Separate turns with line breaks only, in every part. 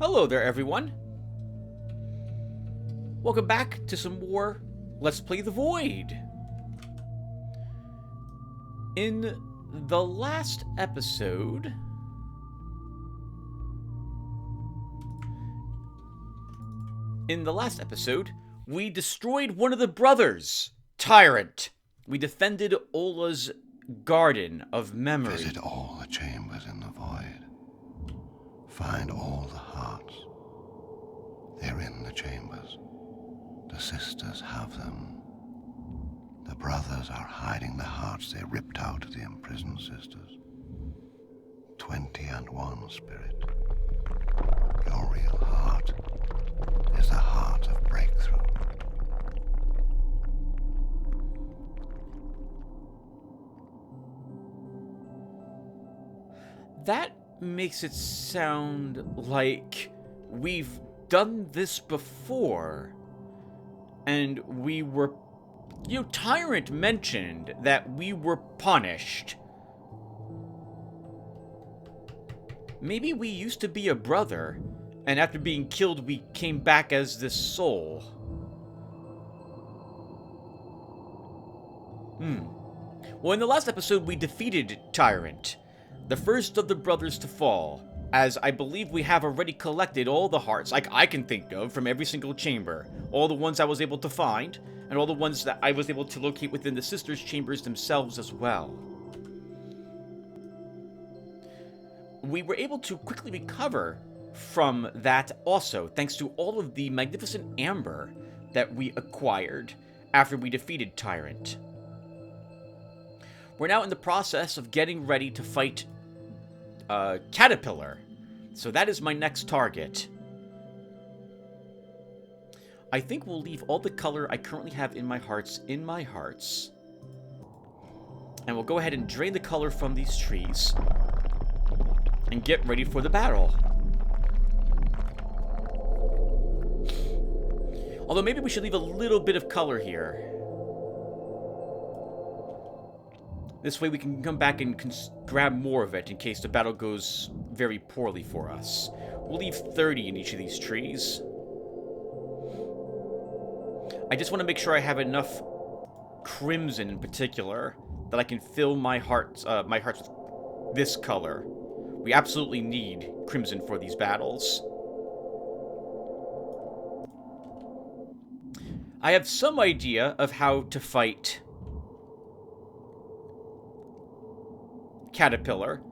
Hello there, everyone. Welcome back to some more Let's Play the Void. In the last episode, we destroyed one of the brothers, Tyrant. We defended Ola's garden of memory.
Visit all the chambers in the void. Find all the hearts. They're in the chambers. The sisters have them. The brothers are hiding the hearts they ripped out of the imprisoned sisters. 21 spirit. Your real heart is the heart of breakthrough.
That makes it sound like we've done this before. And we were... Tyrant mentioned that we were punished. Maybe we used to be a brother, and after being killed, we came back as this soul. Well, in the last episode, we defeated Tyrant, the first of the brothers to fall, as I believe we have already collected all the hearts I can think of from every single chamber. All the ones I was able to find, and all the ones that I was able to locate within the sisters' chambers themselves as well. We were able to quickly recover from that also, thanks to all of the magnificent amber that we acquired after we defeated Tyrant. We're now in the process of getting ready to fight Caterpillar. So that is my next target. I think we'll leave all the color I currently have in my hearts. And we'll go ahead and drain the color from these trees. And get ready for the battle. Although maybe we should leave a little bit of color here. This way we can come back and grab more of it in case the battle goes very poorly for us. We'll leave 30 in each of these trees. I just want to make sure I have enough crimson in particular that I can fill my hearts with this color. We absolutely need crimson for these battles. I have some idea of how to fight Caterpillar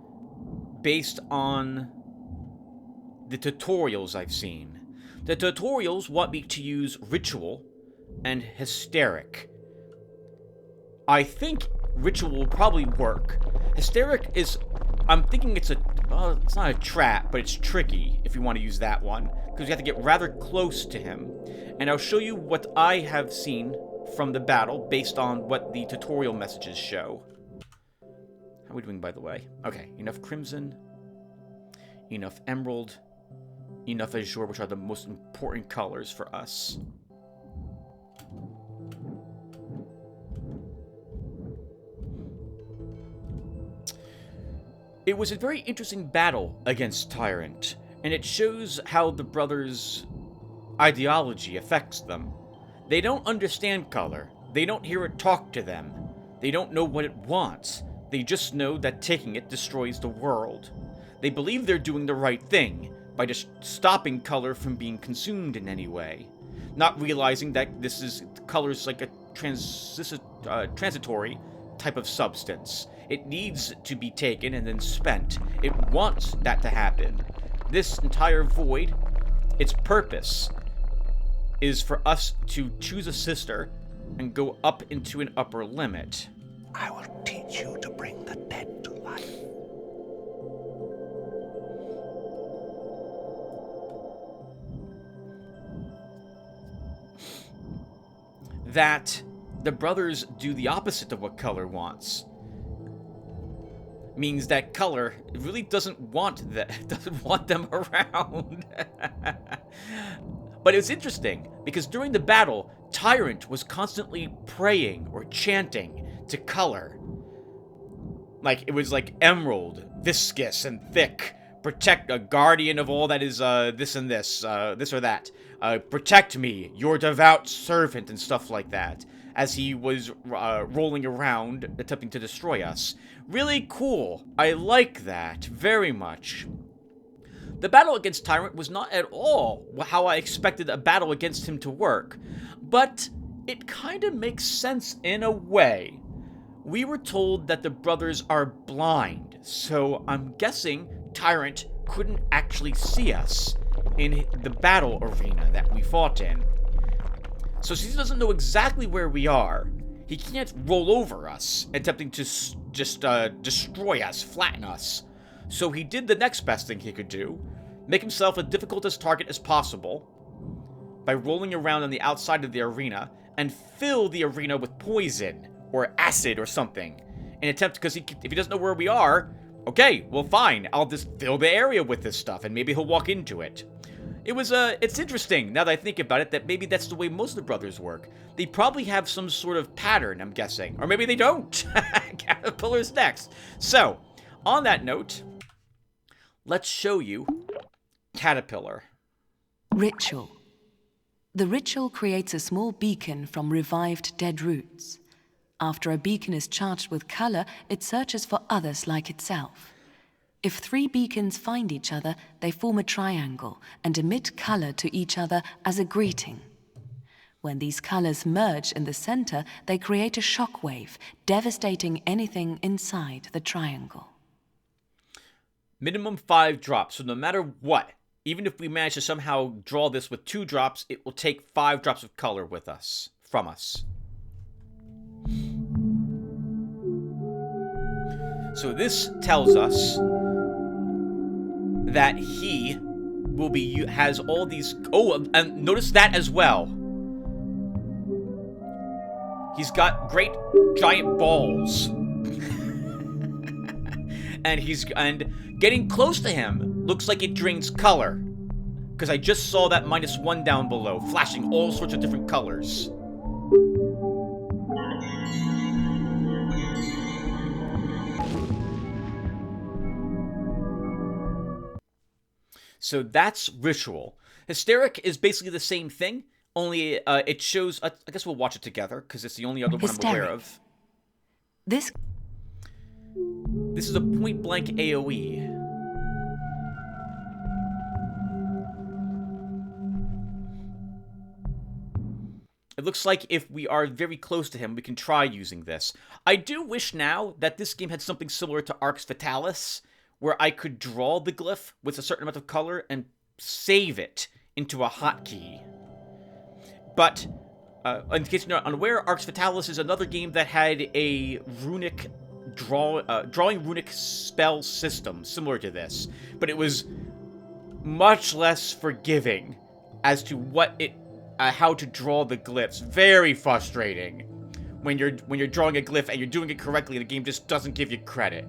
based on the tutorials I've seen. The tutorials want me to use Ritual and Hysteric. I think Ritual will probably work. Hysteric is... I'm thinking it's a... Well, it's not a trap, but it's tricky if you want to use that one, because you have to get rather close to him. And I'll show you what I have seen from the battle based on what the tutorial messages show. How are we doing, by the way? Okay, enough crimson, enough emerald, enough azure, which are the most important colors for us. It was a very interesting battle against Tyrant, and it shows how the brothers' ideology affects them. They don't understand color. They don't hear it talk to them. They don't know what it wants. They just know that taking it destroys the world. They believe they're doing the right thing by just stopping color from being consumed in any way, not realizing that color is like a transitory type of substance. It needs to be taken and then spent. It wants that to happen. This entire void, its purpose, is for us to choose a sister and go up into an upper limit.
I will teach you to bring the dead to life.
That the brothers do the opposite of what color wants means that color really doesn't want them around. But it was interesting because during the battle, Tyrant was constantly praying or chanting to color. Like, it was like emerald, viscous and thick, protect a guardian of all that is this and this, this or that. Protect me, your devout servant, and stuff like that, as he was rolling around attempting to destroy us. Really cool. I like that very much. The battle against Tyrant was not at all how I expected a battle against him to work, but it kind of makes sense in a way. We were told that the brothers are blind, so I'm guessing Tyrant couldn't actually see us in the battle arena that we fought in. So since he doesn't know exactly where we are, he can't roll over us, attempting to just destroy us, flatten us. So he did the next best thing he could do, make himself as difficult a target as possible by rolling around on the outside of the arena and fill the arena with poison or acid or something. In attempt, because if he doesn't know where we are, okay, well fine, I'll just fill the area with this stuff and maybe he'll walk into it. It's interesting, now that I think about it, that maybe that's the way most of the brothers work. They probably have some sort of pattern, I'm guessing. Or maybe they don't. Caterpillar's next. So, on that note, let's show you Caterpillar.
Ritual. The ritual creates a small beacon from revived dead roots. After a beacon is charged with color, it searches for others like itself. If 3 beacons find each other, they form a triangle and emit color to each other as a greeting. When these colors merge in the center, they create a shockwave, devastating anything inside the triangle.
Minimum 5 drops, so no matter what, even if we manage to somehow draw this with 2 drops, it will take 5 drops of color with us, from us. So this tells us that he will has all these... Oh, and notice that as well. He's got great giant balls. and getting close to him looks like it drains color. Because I just saw that -1 down below, flashing all sorts of different colors. So that's Ritual. Hysteric is basically the same thing, only it shows... I guess we'll watch it together, because it's the only other one I'm aware of.
This
is a point-blank AoE. It looks like if we are very close to him, we can try using this. I do wish now that this game had something similar to Arx Fatalis, where I could draw the glyph with a certain amount of color and save it into a hotkey. But, in case you're not unaware, Arx Fatalis is another game that had a runic drawing runic spell system similar to this, but it was much less forgiving as to how to draw the glyphs. Very frustrating when you're drawing a glyph and you're doing it correctly and the game just doesn't give you credit.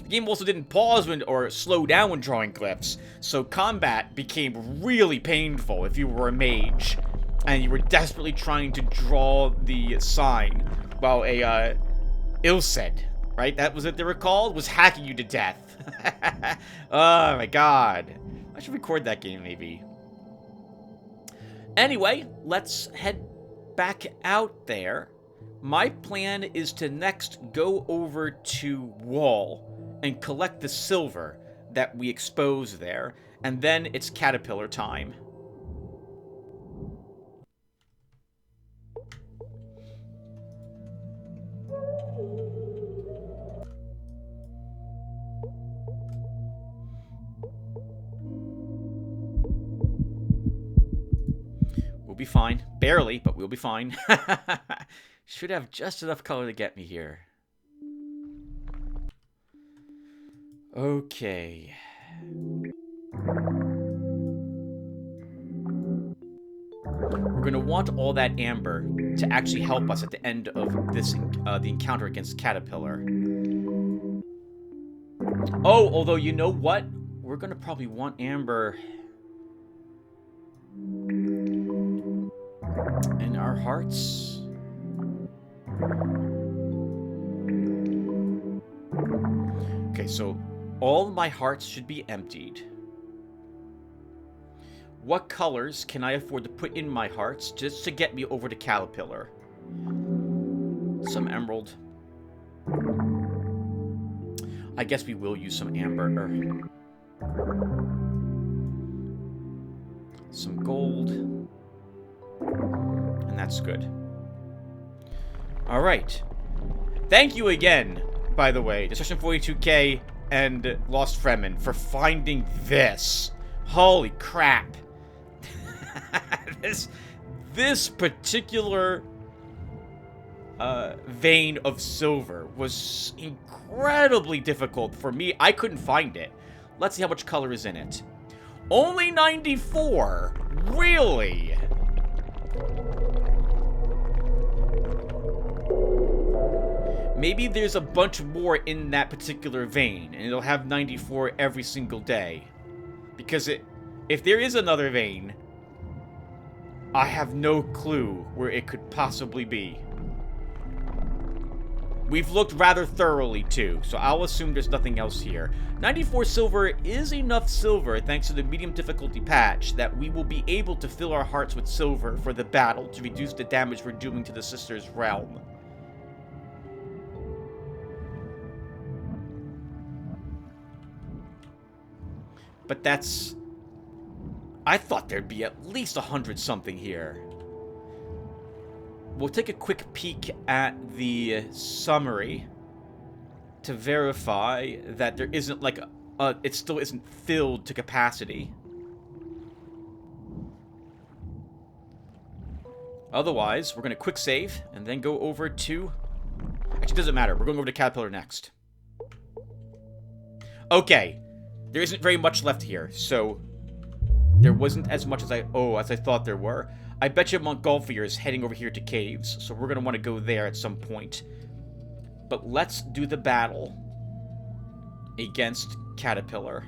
The game also didn't pause or slow down when drawing glyphs, so combat became really painful if you were a mage and you were desperately trying to draw the sign while a Ilsed, right? That was what they were called? Was hacking you to death. Oh my god. I should record that game maybe. Anyway, let's head back out there. My plan is to next go over to Wall and collect the silver that we expose there, and then it's Caterpillar time. We'll be fine. Barely, but we'll be fine. Should have just enough color to get me here. Okay. We're going to want all that amber to actually help us at the end of this the encounter against Caterpillar. Oh, although you know what? We're going to probably want amber in our hearts. Okay, so All my hearts should be emptied. What colors can I afford to put in my hearts just to get me over to Caterpillar? Some emerald. I guess we will use some amber. Some gold. And that's good. Alright. Thank you again, by the way, Destruction 42K and Lost Fremen, for finding this. Holy crap. This particular vein of silver was incredibly difficult for me. I couldn't find it. Let's see how much color is in it. Only 94? Really? Maybe there's a bunch more in that particular vein, and it'll have 94 every single day. Because if there is another vein, I have no clue where it could possibly be. We've looked rather thoroughly, too, so I'll assume there's nothing else here. 94 silver is enough silver, thanks to the medium difficulty patch, that we will be able to fill our hearts with silver for the battle to reduce the damage we're doing to the Sisters' realm. But that's... I thought there'd be at least 100-something here. We'll take a quick peek at the summary to verify that there isn't like it still isn't filled to capacity. Otherwise, we're going to quick save and then go over to... Actually, it doesn't matter. We're going over to Caterpillar next. Okay. There isn't very much left here, so... There wasn't as much as I thought there were. I bet you Montgolfier is heading over here to caves, so we're going to want to go there at some point. But let's do the battle against Caterpillar.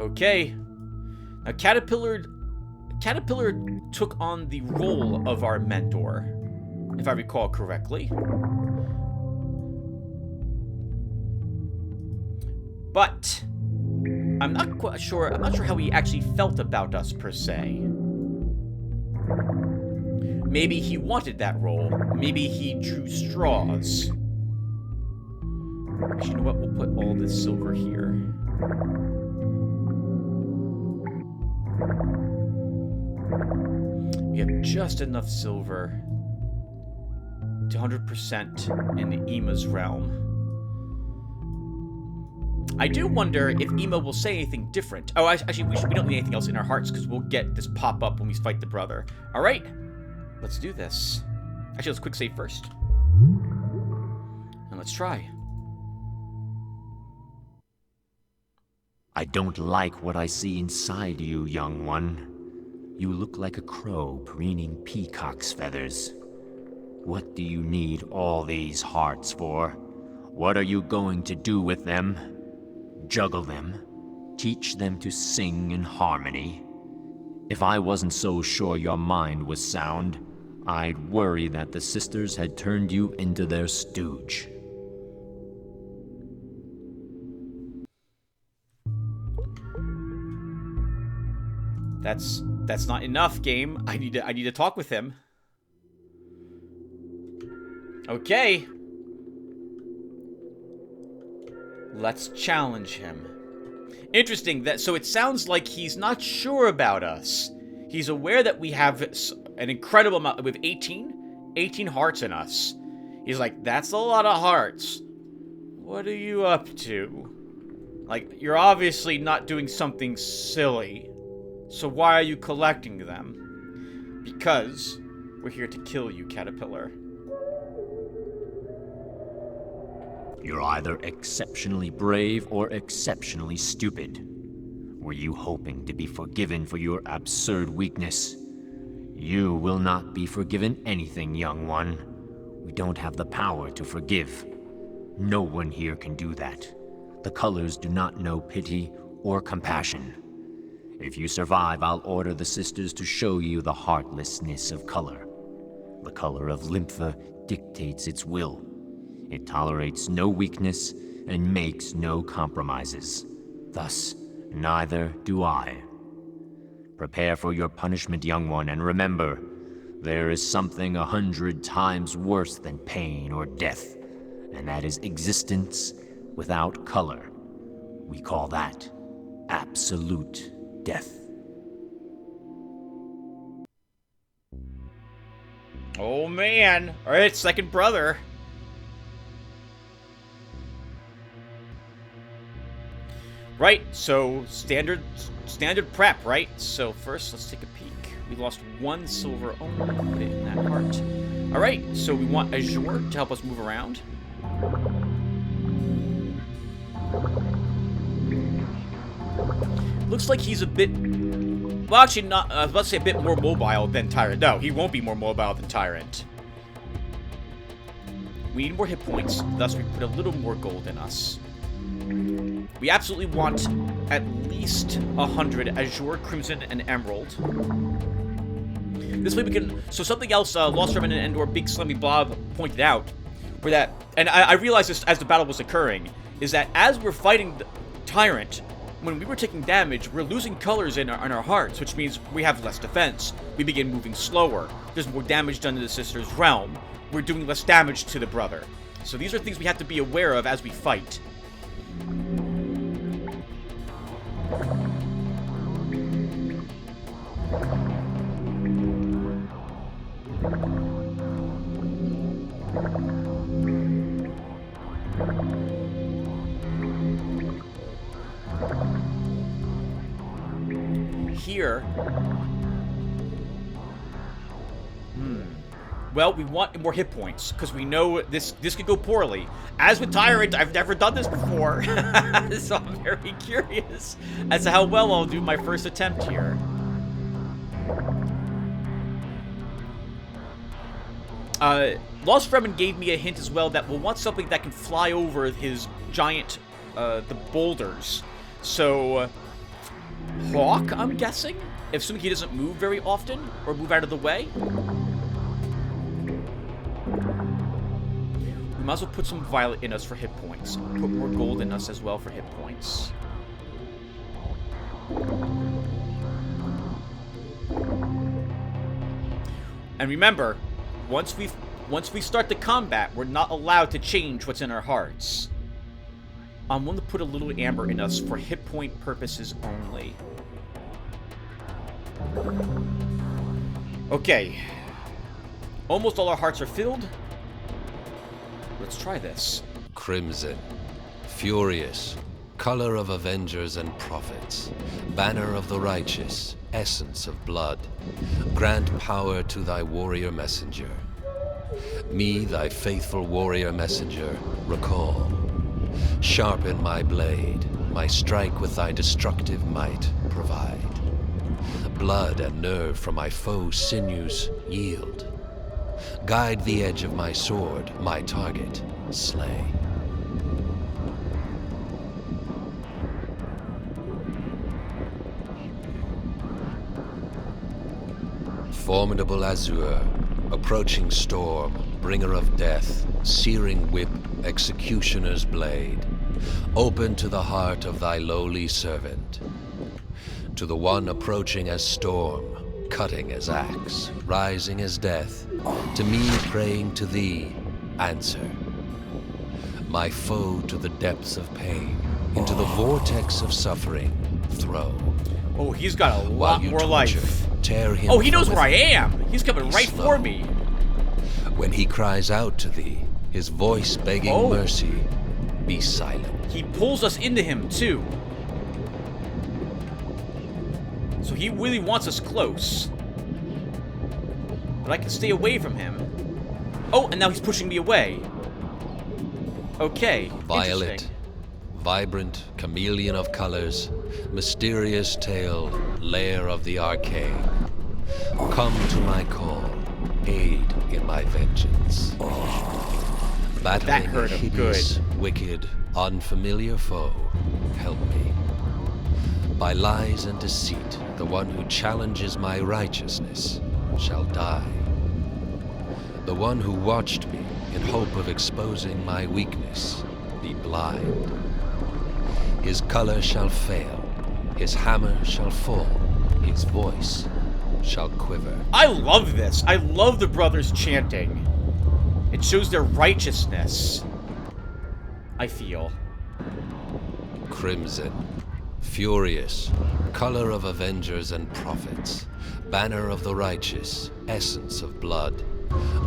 Okay. Now Caterpillar took on the role of our mentor, if I recall correctly. But I'm not quite sure. I'm not sure how he actually felt about us per se. Maybe he wanted that role. Maybe he drew straws. Actually, you know what? We'll put all this silver here. We have just enough silver to 100% in Ema's realm. I do wonder if Ema will say anything different. Oh, actually, we don't need anything else in our hearts because we'll get this pop up when we fight the brother. All right, let's do this. Actually, let's quick save first. And let's try.
I don't like what I see inside you, young one. You look like a crow preening peacock's feathers. What do you need all these hearts for? What are you going to do with them? Juggle them? Teach them to sing in harmony? If I wasn't so sure your mind was sound, I'd worry that the sisters had turned you into their stooge.
That's not enough, game. I need to talk with him. Okay. Let's challenge him. Interesting that so it sounds like he's not sure about us. He's aware that we have an incredible amount with 18 hearts in us. He's like, that's a lot of hearts. What are you up to? Like, you're obviously not doing something silly. So why are you collecting them? Because we're here to kill you, Caterpillar.
You're either exceptionally brave or exceptionally stupid. Were you hoping to be forgiven for your absurd weakness? You will not be forgiven anything, young one. We don't have the power to forgive. No one here can do that. The colors do not know pity or compassion. If you survive, I'll order the sisters to show you the heartlessness of color. The color of lympha dictates its will. It tolerates no weakness and makes no compromises. Thus, neither do I. Prepare for your punishment, young one, and remember, there is something 100 times worse than pain or death, and that is existence without color. We call that absolute death.
Oh man! Alright, second brother. Right, so standard prep, right? So first, let's take a peek. We lost 1 silver only. Put it in that heart. Alright, so we want Azure to help us move around. Looks like he's a bit... Well, actually, not. I was about to say a bit more mobile than Tyrant. No, he won't be more mobile than Tyrant. We need more hit points, thus we put a little more gold in us. We absolutely want at least 100 Azure, Crimson, and Emerald. This way we can... So something else Lost Remnant and or Big Slimy Bob pointed out, for that, and I realized this as the battle was occurring, is that as we're fighting the Tyrant, when we were taking damage, we're losing colors in our hearts, which means we have less defense. We begin moving slower. There's more damage done to the sister's realm. We're doing less damage to the brother. So these are things we have to be aware of as we fight. Here. Well, we want more hit points, because we know this could go poorly. As with Tyrant, I've never done this before, so I'm very curious as to how well I'll do my first attempt here. Lost Fremen gave me a hint as well that we'll want something that can fly over his giant, the boulders. So, Hawk, I'm guessing? Assuming he doesn't move very often, or move out of the way. We might as well put some violet in us for hit points. Put more gold in us as well for hit points. And remember, once we start the combat, we're not allowed to change what's in our hearts. I'm going to put a little amber in us for hit point purposes only. Okay. Almost all our hearts are filled. Let's try this.
Crimson, furious, color of avengers and prophets, banner of the righteous, essence of blood. Grant power to thy warrior messenger. Me, thy faithful warrior messenger, recall. Sharpen my blade, my strike with thy destructive might provide. Blood and nerve from my foe's sinews yield. Guide the edge of my sword, my target, slay. Formidable azure, approaching storm, bringer of death, searing whip, executioner's blade. Open to the heart of thy lowly servant. To the one approaching as storm, cutting as axe, rising as death. To me praying to thee, answer. My foe to the depths of pain, into the vortex of suffering, throw.
Oh, he's got a lot more
torture,
life.
Tear him
Oh, he knows
from
where I
within.
am. He's coming right
slow.
for me.
When he cries out to thee, his voice begging
Oh.
mercy, be silent.
He pulls us into him, too. So he really wants us close. But I can stay away from him. Oh, and now he's pushing me away. Okay,
Violet,
interesting.
vibrant chameleon of colors, mysterious tale, lair of the arcane. Come to my call, aid in my vengeance. Battling
That hurt
a
him
hideous, wicked, unfamiliar foe, help me. By lies and deceit, the one who challenges my righteousness shall die. The one who watched me in hope of exposing my weakness be blind. His color shall fail, his hammer shall fall, his voice shall quiver.
I love this. I love the brothers chanting. It shows their righteousness, I feel.
Crimson, furious, color of avengers and prophets, banner of the righteous, essence of blood,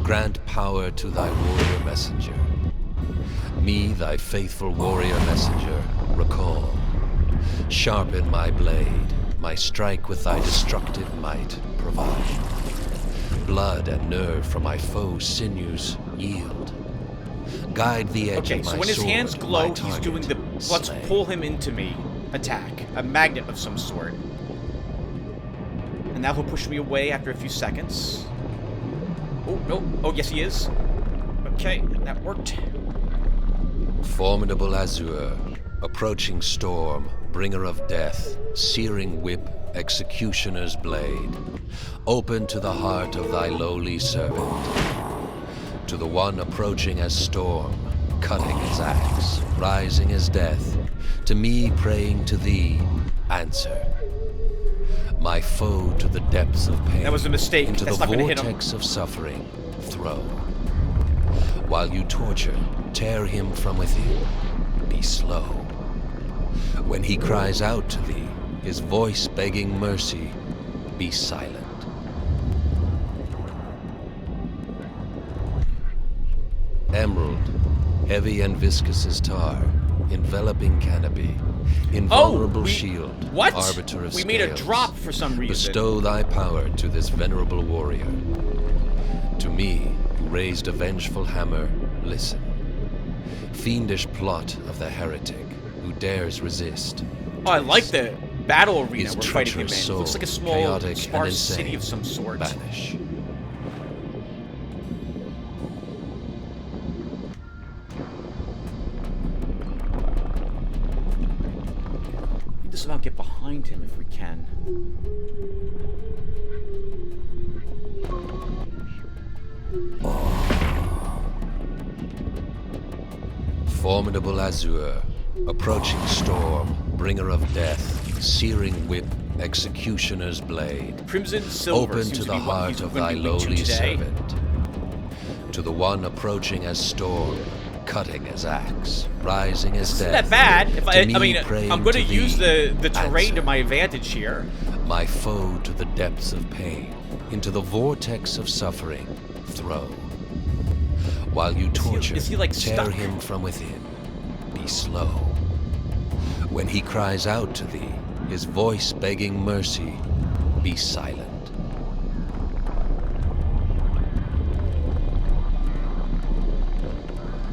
grant power to thy warrior messenger. Me, thy faithful warrior messenger, recall. Sharpen my blade, my strike with thy destructive might provide. Blood and nerve from my foe's sinews yield. Guide the edge of my sword.
Okay, so when his hands glow,
my
he's doing the
target,
let's
slay.
pull him into me attack. A magnet of some sort. And now he'll push me away after a few seconds. Oh, no. Oh, yes, he is. Okay, that worked.
Formidable azure, approaching storm, bringer of death, searing whip, executioner's blade. Open to the heart of thy lowly servant. To the one approaching as storm, cutting as axe, rising as death. To me praying to thee, answer. My foe to the depths of pain.
That was a mistake.
Into
That's
the
not gonna hit him.
vortex of suffering, throw. While you torture, tear him from within. Be slow. When he cries out to thee, his voice begging mercy, be silent. Emerald, heavy and viscous as tar, enveloping canopy, invulnerable shield,
What?
arbiter of
We made a
scales.
drop for some reason.
Bestow thy power to this venerable warrior. To me, who raised a vengeful hammer, listen. Fiendish plot of the heretic, who dares resist.
Oh, I like the battle arena
His
we're fighting him in.
treacherous
It looks
soul,
like a small,
chaotic and
sparse city
insane,
of some sort.
Banish.
We can just about get behind him if we can.
Formidable azure, approaching storm, bringer of death, searing whip, executioner's blade.
Crimson silver
Open
seems
to
to
the
be what
heart
he's
of
gonna
thy
be weak to
lowly
today.
servant. To the one approaching as storm, cutting as axe, rising as
It's
death.
not that bad. If
To
I
me
mean,
praying
I'm going to
to
use
thee,
the terrain to
answer.
my advantage here.
My foe to the depths of pain, into the vortex of suffering, throw. While you torture,
is he, like,
tear
stuck?
him from within. Be slow. When he cries out to thee, his voice begging mercy, be silent.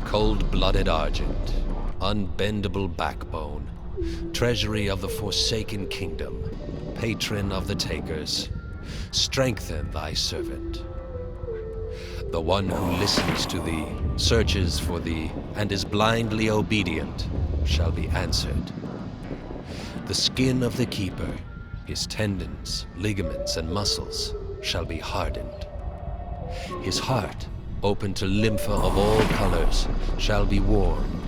Cold-blooded argent, unbendable backbone, treasury of the forsaken kingdom, patron of the takers, strengthen thy servant. The one who listens to thee, searches for thee, and is blindly obedient, shall be answered. The skin of the keeper, his tendons, ligaments, and muscles, shall be hardened. His heart, open to lympha of all colors, shall be warmed.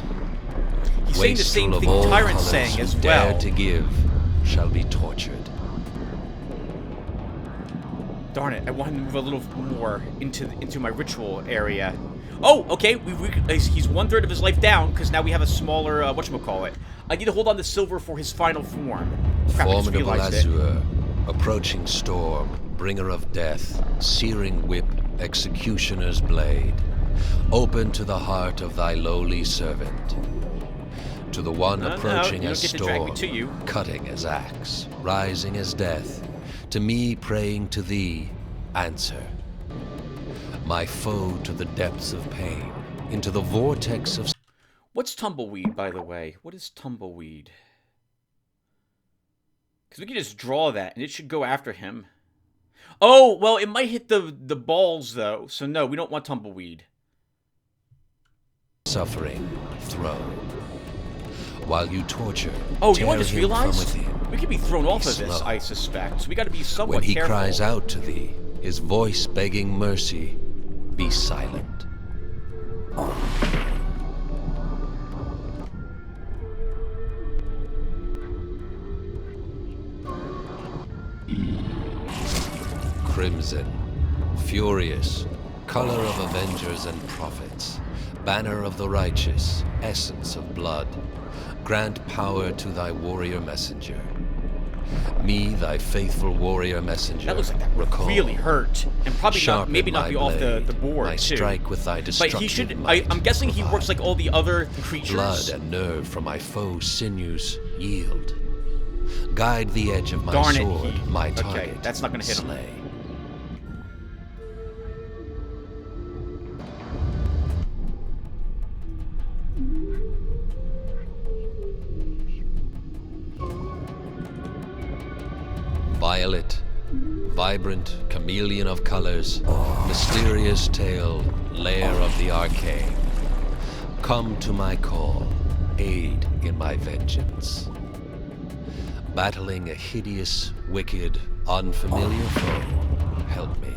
He's saying the same
Wastrel of
thing
all
Tyrant's
colors
saying
who
as
dare
well.
to give, shall be tortured.
Darn it, I wanted to move a little more into my ritual area. Oh, okay, he's 1/3 of his life down, because now we have a smaller, whatchamacallit. I need to hold on to silver for his final form. Crap, I just
Formidable
realized it.
azure, approaching storm, bringer of death, searing whip, executioner's blade. Open to the heart of thy lowly servant. To the one
No,
approaching
you don't
as
get to drag me
storm,
to you.
cutting as axe, rising as death. To me praying to thee, answer. My foe to the depths of pain, into the vortex of...
What's tumbleweed, by the way? What is tumbleweed? Because we can just draw that, and it should go after him. Oh, well, it might hit the balls, though. So no, we don't want tumbleweed.
Suffering, throw. While you torture,
Oh, you know what I
tear
just
him
realized?
from within.
We could be thrown off of this,
slow.
I suspect. So we gotta be somewhat
When he
careful.
cries out to thee, his voice begging mercy, be silent. Crimson, furious, color of avengers and prophets, banner of the righteous, essence of blood, grant power to thy warrior messenger. Me, thy faithful warrior messenger,
That looks like that would
recall.
really hurt. And probably not,
Sharpen
maybe not
my
be off the
blade,
board,
my
too.
strike with thy
But
destructive
he should...
might
I'm guessing he works
provide.
like all the other creatures.
Blood and nerve from my foe's sinews yield. Guide the edge of my
Darn it,
sword,
he-
my
okay,
target.
that's not gonna hit him.
slay. Violet, vibrant chameleon of colors, mysterious tale, lair of the arcane. Come to my call, aid in my vengeance. Battling a hideous, wicked, unfamiliar foe, help me.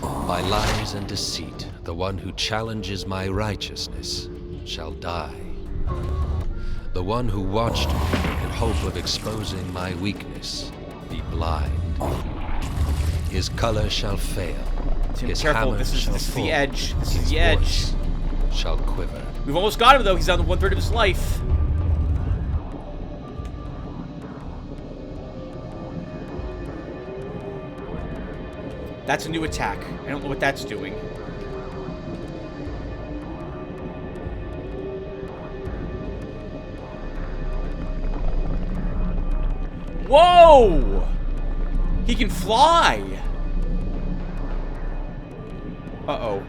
By lies and deceit, the one who challenges my righteousness shall die. The one who watched me in hope of exposing my weakness be blind. His color shall fail.
Tim,
His
careful,
hammer
this is
shall
the
fall.
edge. This is
His
the edge.
voice shall quiver.
We've almost got him, though. He's down to 1/3 of his life. That's a new attack. I don't know what that's doing. Whoa! He can fly! Uh-oh.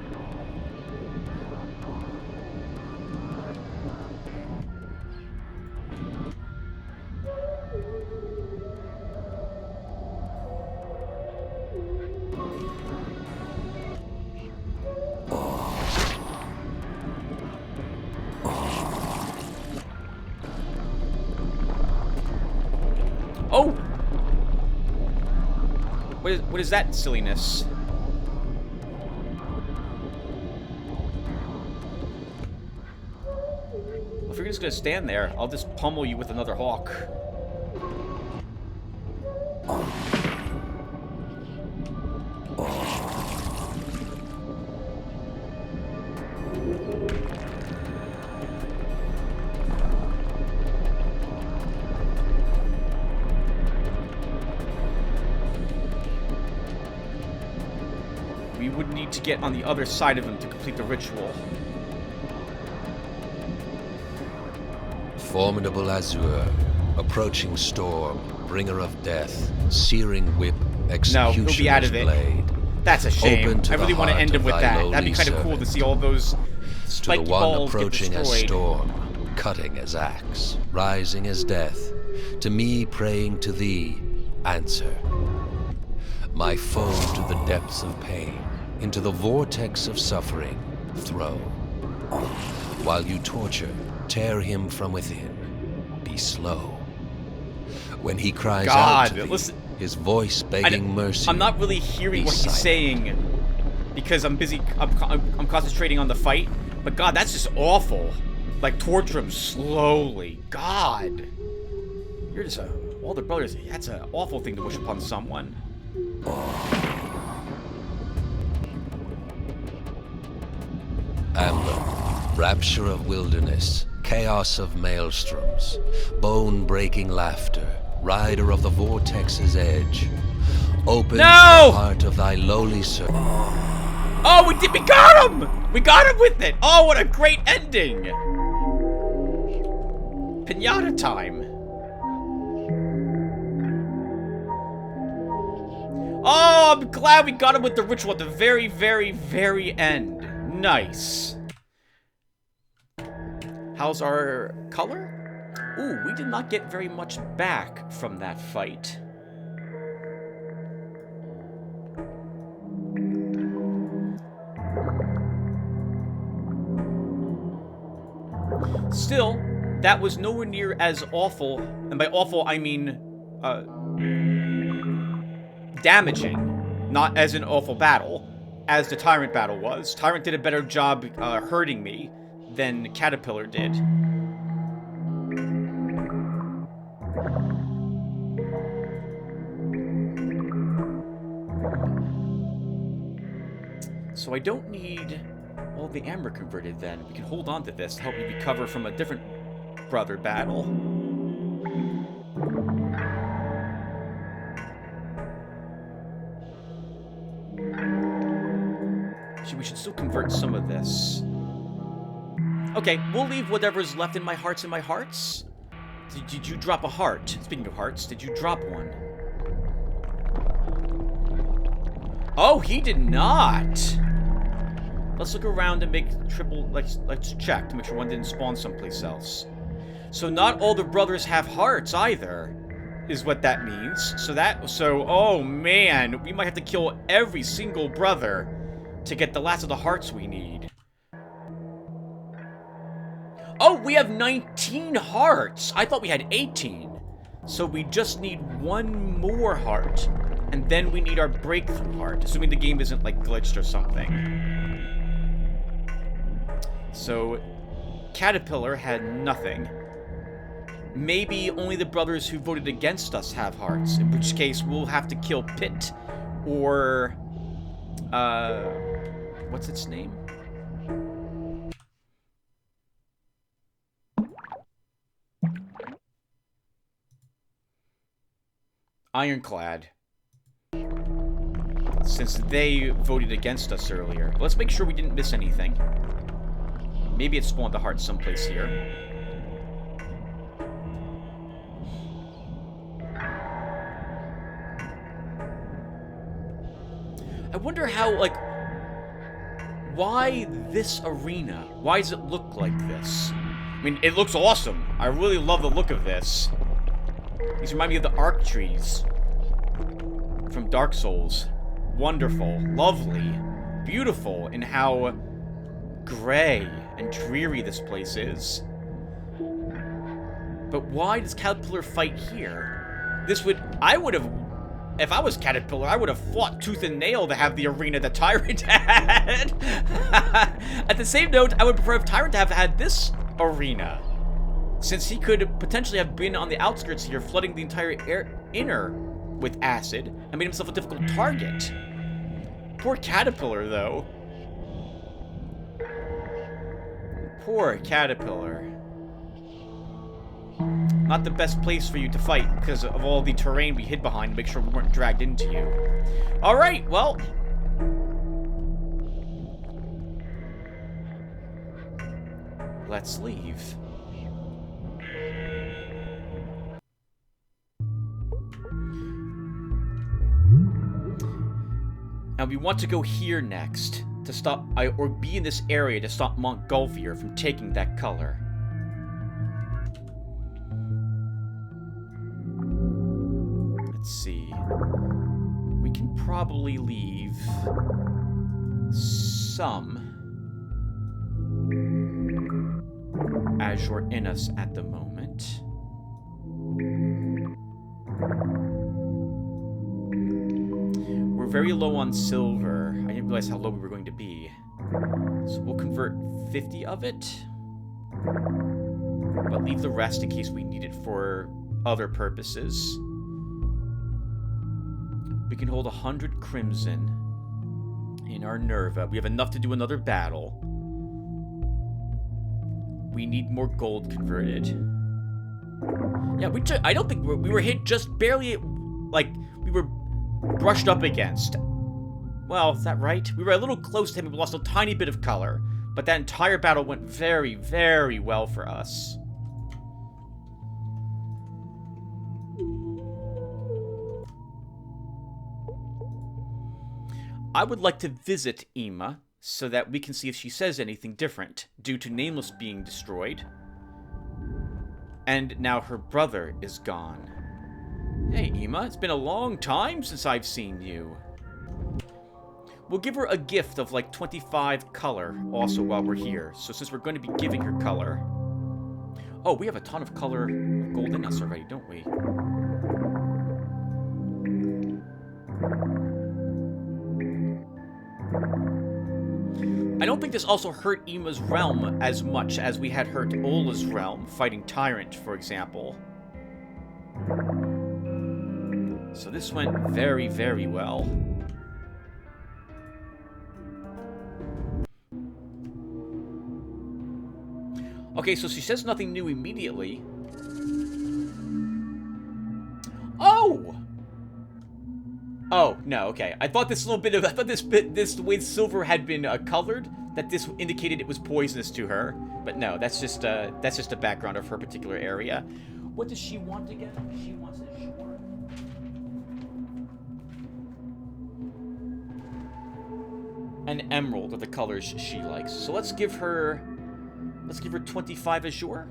Oh! What is that silliness? Well, if you're just gonna stand there, I'll just pummel you with another hawk. We would need to get on the other side of him to complete the ritual.
Formidable azure, approaching storm, bringer of death, searing whip,
No,
executioner's
he'll be out of it.
blade.
That's a shame.
Open to
I really
the
want to
heart
end him
of
with
thy
that. That'd
lowly
be kind of cool to
servant.
see all those
To the
spiky
one
balls get
approaching as
destroyed.
storm, cutting as axe, rising as death, to me praying to thee, answer. My foe to the depths of pain, into the vortex of suffering, throw. While you torture, tear him from within. Be slow. When he cries
God,
out to thee,
listen-
his voice begging mercy.
I'm not really hearing
be
what he's
silent.
saying because I'm busy. I'm concentrating on the fight. But God, that's just awful. Like torture him slowly. God, you're just a older brothers. That's an awful thing to wish upon someone.
Amber, rapture of wilderness, chaos of maelstroms, bone-breaking laughter, rider of the vortex's edge. Open
No!
to the heart of thy lowly servant.
Oh, we got him! We got him with it! Oh, what a great ending! Pinata time. Oh, I'm glad we got him with the ritual at the very, very, very end. Nice. How's our color? Ooh, we did not get very much back from that fight. Still, that was nowhere near as awful, and by awful I mean damaging, not as an awful battle, as the Tyrant battle was. Tyrant did a better job hurting me than Caterpillar did. So I don't need all the amber converted then. We can hold on to this to help me recover from a different brother battle. We should still convert some of this. Okay, we'll leave whatever's left in my hearts. Did you drop a heart? Speaking of hearts, did you drop one? Oh, he did not! Let's look around and make let's check to make sure one didn't spawn someplace else. So not all the brothers have hearts either, is what that means. So, oh man, we might have to kill every single brother to get the last of the hearts we need. Oh, we have 19 hearts! I thought we had 18. So we just need one more heart. And then we need our breakthrough heart, assuming the game isn't, like, glitched or something. So, Caterpillar had nothing. Maybe only the brothers who voted against us have hearts, in which case we'll have to kill Pit, or... what's its name? Ironclad. Since they voted against us earlier. Let's make sure we didn't miss anything. Maybe it spawned a heart someplace here. I wonder how, like... Why this arena? Why does it look like this? I mean, it looks awesome. I really love the look of this. These remind me of the arc trees from Dark Souls. Wonderful, lovely, beautiful in how gray and dreary this place is. But why does Caterpillar fight here? If I was Caterpillar, I would have fought tooth and nail to have the arena that Tyrant had. At the same note, I would prefer if Tyrant to have had this arena, since he could potentially have been on the outskirts here, flooding the entire inner with acid, and made himself a difficult target. Poor Caterpillar, though. Poor Caterpillar. Not the best place for you to fight, because of all the terrain we hid behind to make sure we weren't dragged into you. Alright, well... let's leave. And we want to go here next, to stop, or be in this area to stop Montgolfier from taking that color. Let's see. We can probably leave some azure in us at the moment. We're very low on silver. I didn't realize how low we were going to be. So we'll convert 50 of it. But leave the rest in case we need it for other purposes. We can hold 100 crimson in our Nerva. We have enough to do another battle. We need more gold converted. Yeah, I don't think we were hit just barely, like, we were brushed up against. Well, is that right? We were a little close to him. We lost a tiny bit of color. But that entire battle went very, very well for us. I would like to visit Ima so that we can see if she says anything different due to Nameless being destroyed. And now her brother is gone. Hey, Ima, it's been a long time since I've seen you. We'll give her a gift of like 25 color also while we're here. So since we're going to be giving her color. Oh, we have a ton of color gold in us already, don't we? I don't think this also hurt Ima's realm as much as we had hurt Ola's realm, fighting Tyrant, for example. So this went very, very well. Okay, so she says nothing new immediately. Oh! Oh, no, okay. I thought this little bit of... I thought this the way silver had been colored, that this indicated it was poisonous to her. But no, that's just a background of her particular area. What does she want again? She wants a short. An emerald are the colors she likes. So let's give her 25 azure.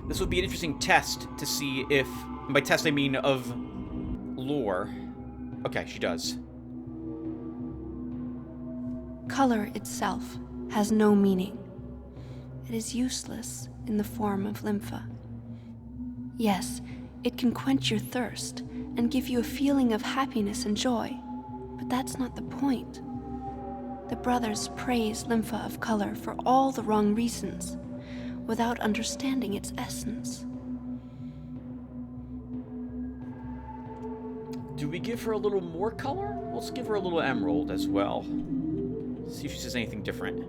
This would be an interesting test to see if, and by test I mean of lore. Okay, she does.
Color itself has no meaning. It is useless in the form of lympha. Yes, it can quench your thirst and give you a feeling of happiness and joy, but that's not the point. The brothers praise lympha of color for all the wrong reasons, without understanding its essence.
Do we give her a little more color? Let's give her a little emerald as well. See if she says anything different.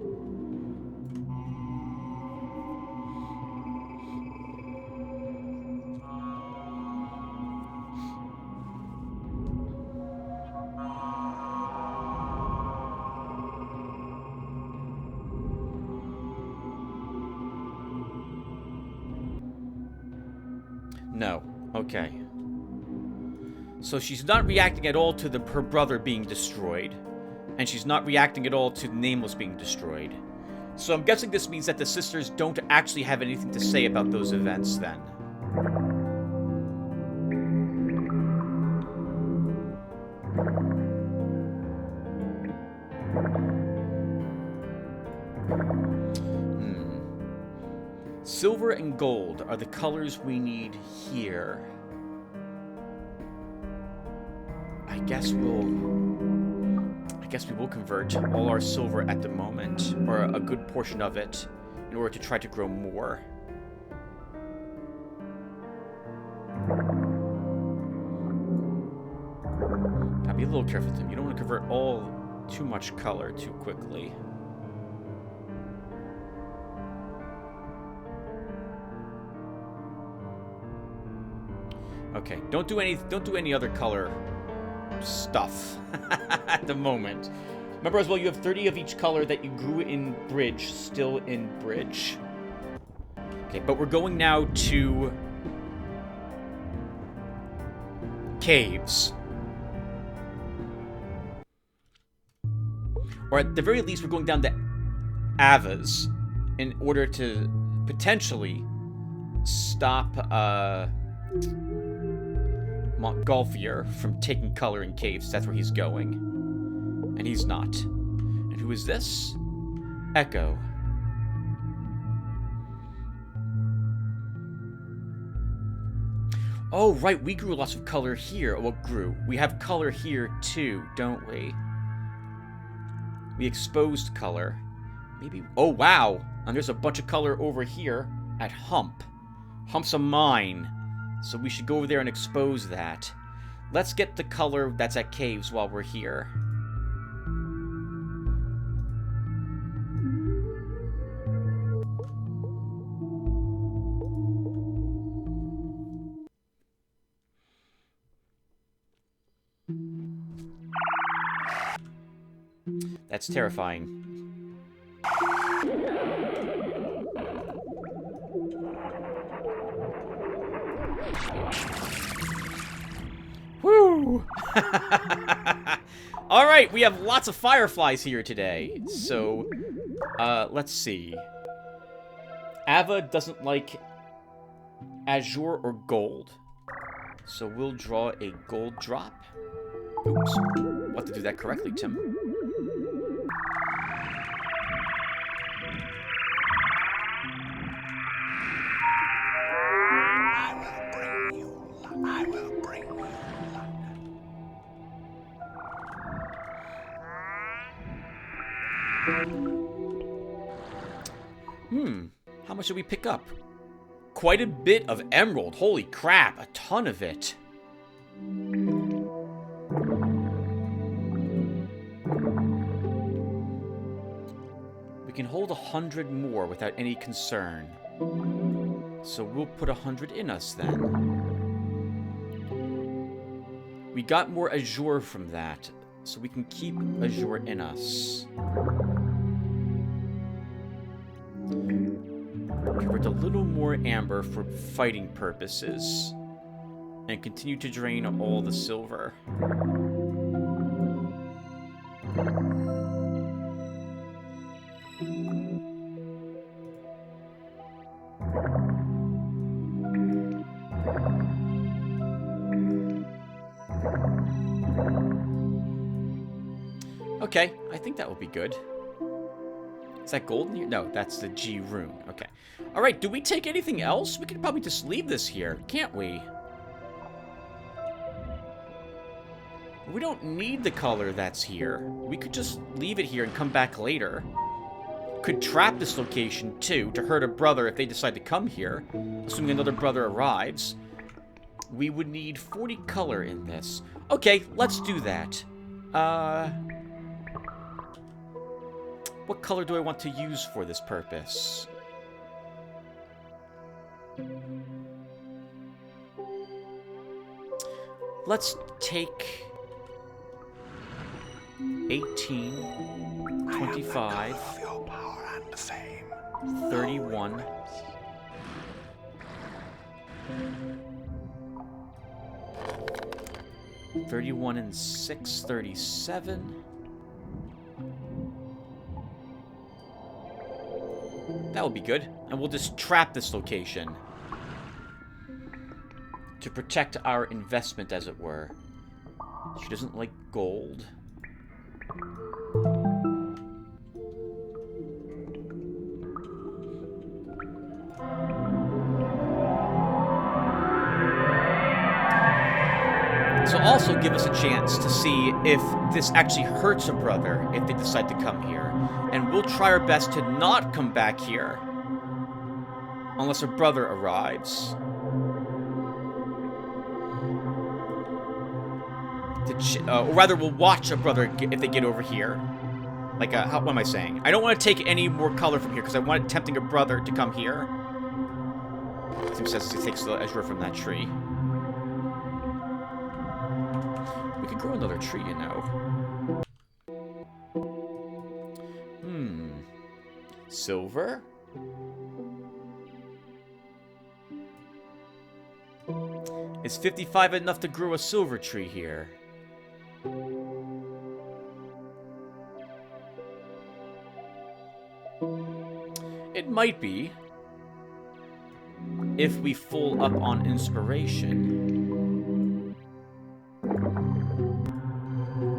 No. Okay. So she's not reacting at all to her brother being destroyed. And she's not reacting at all to Nameless being destroyed. So I'm guessing this means that the sisters don't actually have anything to say about those events then. Silver and gold are the colors we need here. I guess we will convert all our silver at the moment, or a good portion of it, in order to try to grow more. Now be a little careful, Tim. You don't want to convert too much color too quickly. Okay, don't do any other color stuff at the moment. Remember as well, you have 30 of each color that you grew in Bridge, still in Bridge. Okay, but we're going now to caves. Or at the very least, we're going down to Ava's in order to potentially stop Montgolfier from taking color in caves. That's where he's going. And he's not. And who is this? Echo. Oh, right, we grew lots of color here. Well, we have color here too, don't we? We exposed color. Maybe... Oh, wow! And there's a bunch of color over here at Hump. Hump's a mine. So we should go over there and expose that. Let's get the color that's at caves while we're here. That's terrifying. Woo! All Alright, we have lots of fireflies here today. So, let's see. Ava doesn't like azure or gold. So we'll draw a gold drop. Oops. What to do that correctly, Tim?
I will bring you luck.
How much did we pick up? Quite a bit of emerald. Holy crap, a ton of it. We can hold 100 more without any concern. So we'll put 100 in us then. We got more azure from that, so we can keep azure in us. Convert a little more amber for fighting purposes. And continue to drain all the silver. Okay, I think that will be good. Is that gold in here? No, that's the G rune. Okay. Alright, do we take anything else? We could probably just leave this here, can't we? We don't need the color that's here. We could just leave it here and come back later. Could trap this location, too, to hurt a brother if they decide to come here. Assuming another brother arrives. We would need 40 color in this. Okay, let's do that. What color do I want to use for this purpose? Let's take 18, 25, 31, 31 and 6, 37. That would be good. And we'll just trap this location. To protect our investment, as it were. She doesn't like gold. This will also give us a chance to see if this actually hurts a brother if they decide to come here. And we'll try our best to not come back here. Unless a brother arrives. Or rather, we'll watch a brother if they get over here. Like, what am I saying? I don't want to take any more color from here, because I want tempting a brother to come here. Tim says he takes the azure from that tree. We could grow another tree, you know. Silver? Is 55 enough to grow a silver tree here? It might be. If we full up on inspiration.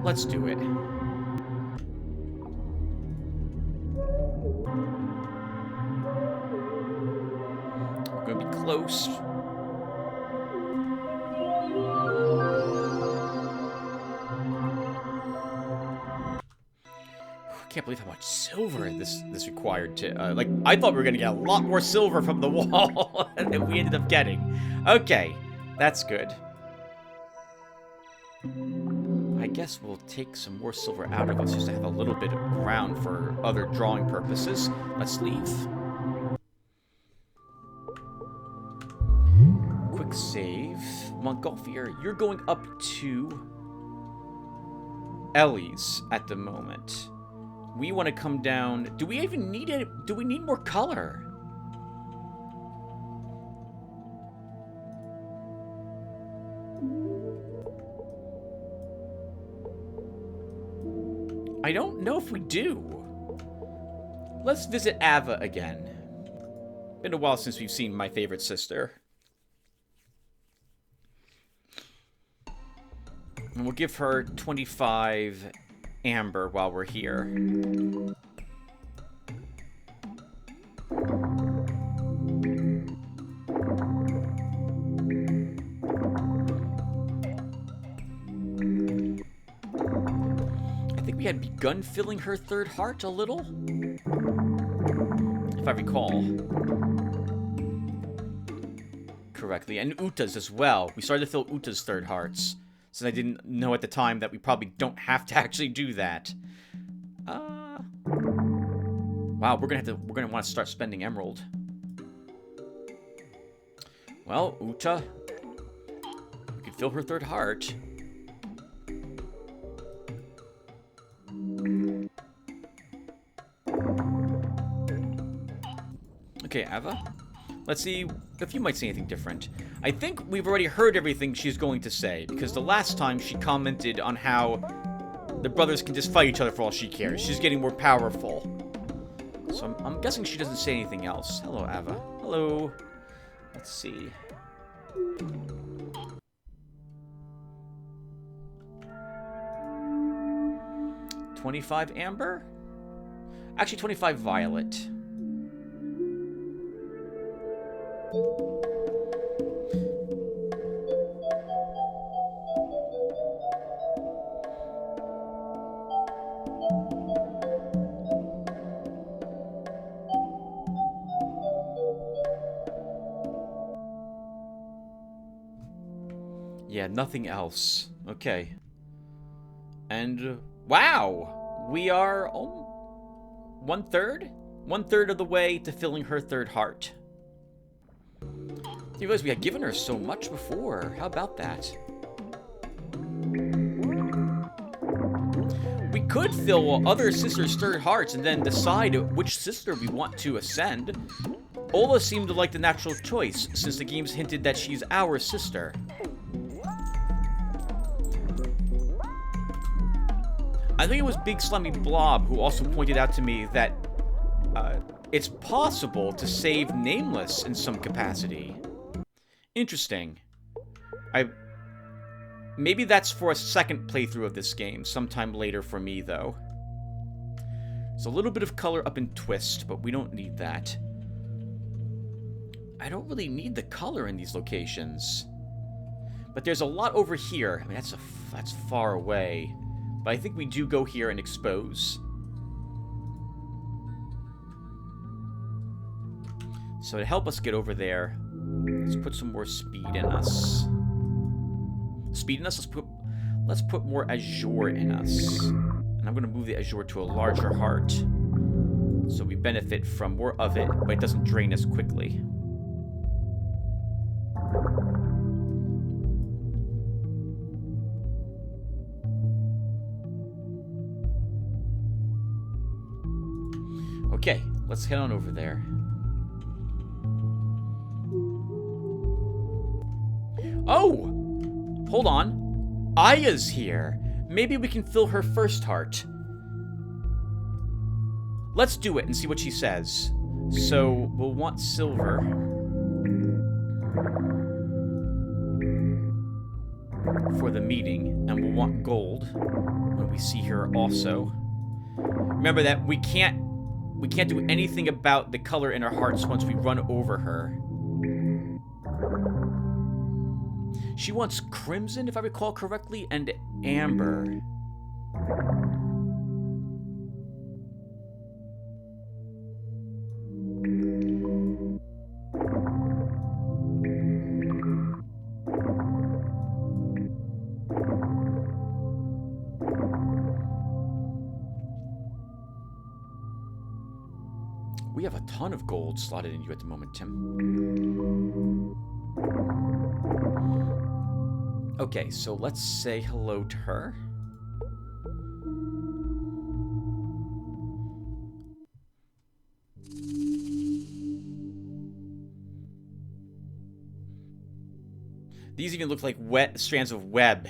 Let's do it. We're gonna be close. I can't believe how much silver this required to, like, I thought we were gonna get a lot more silver from the wall than we ended up getting. Okay, that's good. I guess we'll take some more silver out of us just to have a little bit around for other drawing purposes. Let's leave. Quick save. Montgolfier, you're going up to Ellie's at the moment. We want to come down. Do we even need it? Do we need more color? I don't know if we do. Let's visit Ava again. Been a while since we've seen my favorite sister. And we'll give her 25 amber while we're here. I think we had begun filling her third heart a little, if I recall correctly. And Uta's as well. We started to fill Uta's third hearts, since I didn't know at the time that we probably don't have to actually do that. Wow, we're gonna want to start spending emerald. Well, Uta, we could fill her third heart. Okay, Ava. Let's see if you might say anything different. I think we've already heard everything she's going to say, because the last time she commented on how the brothers can just fight each other for all she cares. She's getting more powerful. So I'm guessing she doesn't say anything else. Hello, Ava. Hello. Let's see. $25 amber? Actually, 25 violet. Yeah, nothing else. Okay. And wow, we are one-third of the way to filling her third heart. You realize we had given her so much before. How about that? We could fill other sisters' third hearts and then decide which sister we want to ascend. Ola seemed like the natural choice, since the games hinted that she's our sister. I think it was Big Slimy Blob who also pointed out to me that it's possible to save Nameless in some capacity. Interesting. Maybe that's for a second playthrough of this game, sometime later for me, though. There's a little bit of color up in Twist, but we don't need that. I don't really need the color in these locations. But there's a lot over here. I mean, that's far away. But I think we do go here and expose. So to help us get over there, let's put some more speed in us. Speed in us? Let's put more azure in us. And I'm going to move the azure to a larger heart, so we benefit from more of it, but it doesn't drain as quickly. Okay, let's head on over there. Oh! Hold on. Aya's here. Maybe we can fill her first heart. Let's do it and see what she says. So, we'll want silver. For the meeting, and we'll want gold when we see her also. Remember that we can't do anything about the color in our hearts once we run over her. She wants crimson, if I recall correctly, and amber. We have a ton of gold slotted in you at the moment, Tim. Okay, so let's say hello to her. These even look like wet strands of web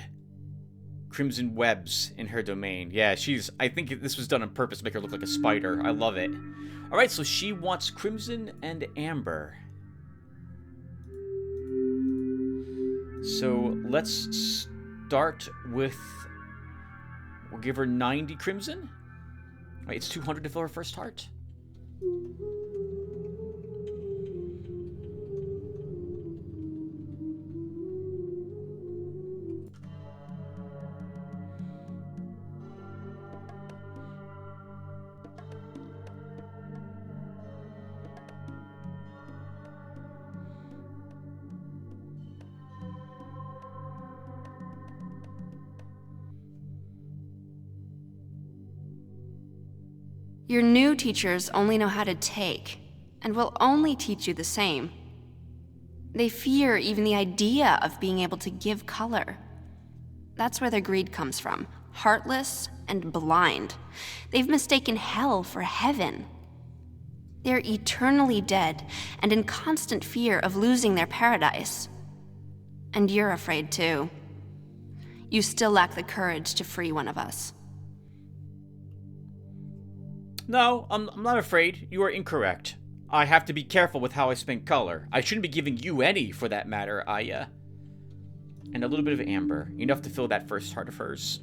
crimson webs in her domain. Yeah, I think this was done on purpose to make her look like a spider. I love it. All right, so she wants crimson and amber. So let's start with, we'll give her 90 crimson. Right, it's 200 to fill her first heart.
Your new teachers only know how to take, and will only teach you the same. They fear even the idea of being able to give color. That's where their greed comes from, heartless and blind. They've mistaken hell for heaven. They're eternally dead and in constant fear of losing their paradise. And you're afraid too. You still lack the courage to free one of us.
No, I'm not afraid. You are incorrect. I have to be careful with how I spend color. I shouldn't be giving you any, for that matter, Aya. And a little bit of amber. Enough to fill that first heart of hers.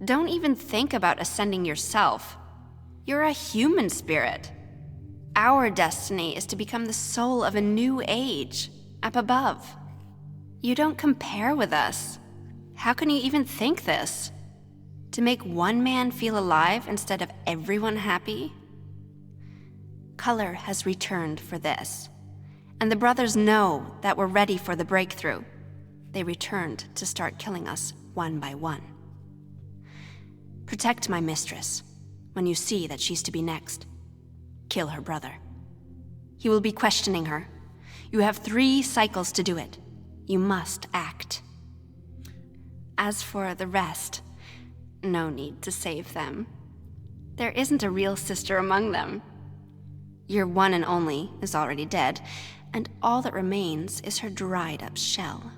Don't even think about ascending yourself. You're a human spirit. Our destiny is to become the soul of a new age, up above. You don't compare with us. How can you even think this? To make one man feel alive instead of everyone happy? Color has returned for this, and the brothers know that we're ready for the breakthrough. They returned to start killing us one by one. Protect my mistress. When you see that she's to be next, kill her brother. He will be questioning her. You have 3 cycles to do it. You must act. As for the rest, no need to save them. There isn't a real sister among them. Your one and only is already dead, and all that remains is her dried up shell.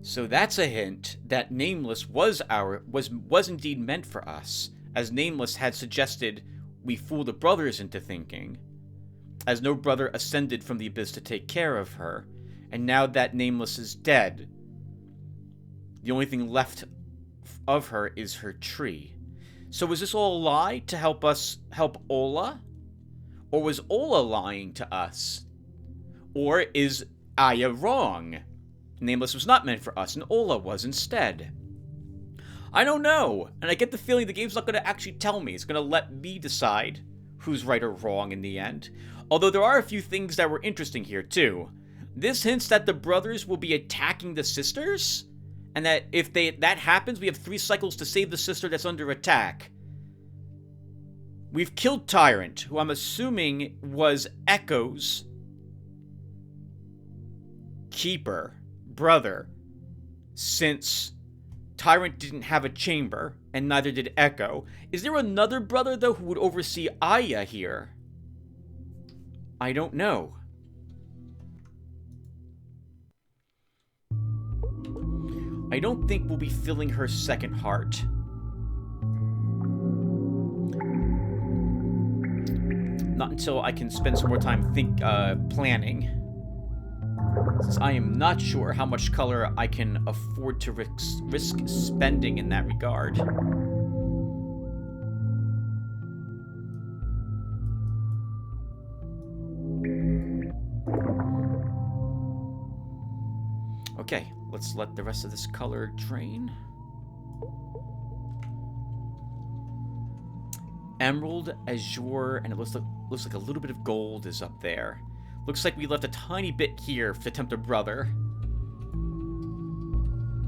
So that's a hint that Nameless was indeed meant for us, as Nameless had suggested we fool the brothers into thinking, as no brother ascended from the abyss to take care of her, and now that Nameless is dead, the only thing left of her is her tree. So was this all a lie to help us help Ola? Or was Ola lying to us? Or is Aya wrong? Nameless was not meant for us, and Ola was instead. I don't know, and I get the feeling the game's not going to actually tell me. It's going to let me decide who's right or wrong in the end. Although there are a few things that were interesting here, too. This hints that the brothers will be attacking the sisters, and that if that happens, we have 3 cycles to save the sister that's under attack. We've killed Tyrant, who I'm assuming was Echo's keeper. Brother, since Tyrant didn't have a chamber, and neither did Echo. Is there another brother, though, who would oversee Aya here? I don't know. I don't think we'll be filling her second heart. Not until I can spend some more time planning. Since I am not sure how much color I can afford to risk spending in that regard. Okay, let's let the rest of this color drain. Emerald, azure, and it looks like a little bit of gold is up there. Looks like we left a tiny bit here to tempt a brother.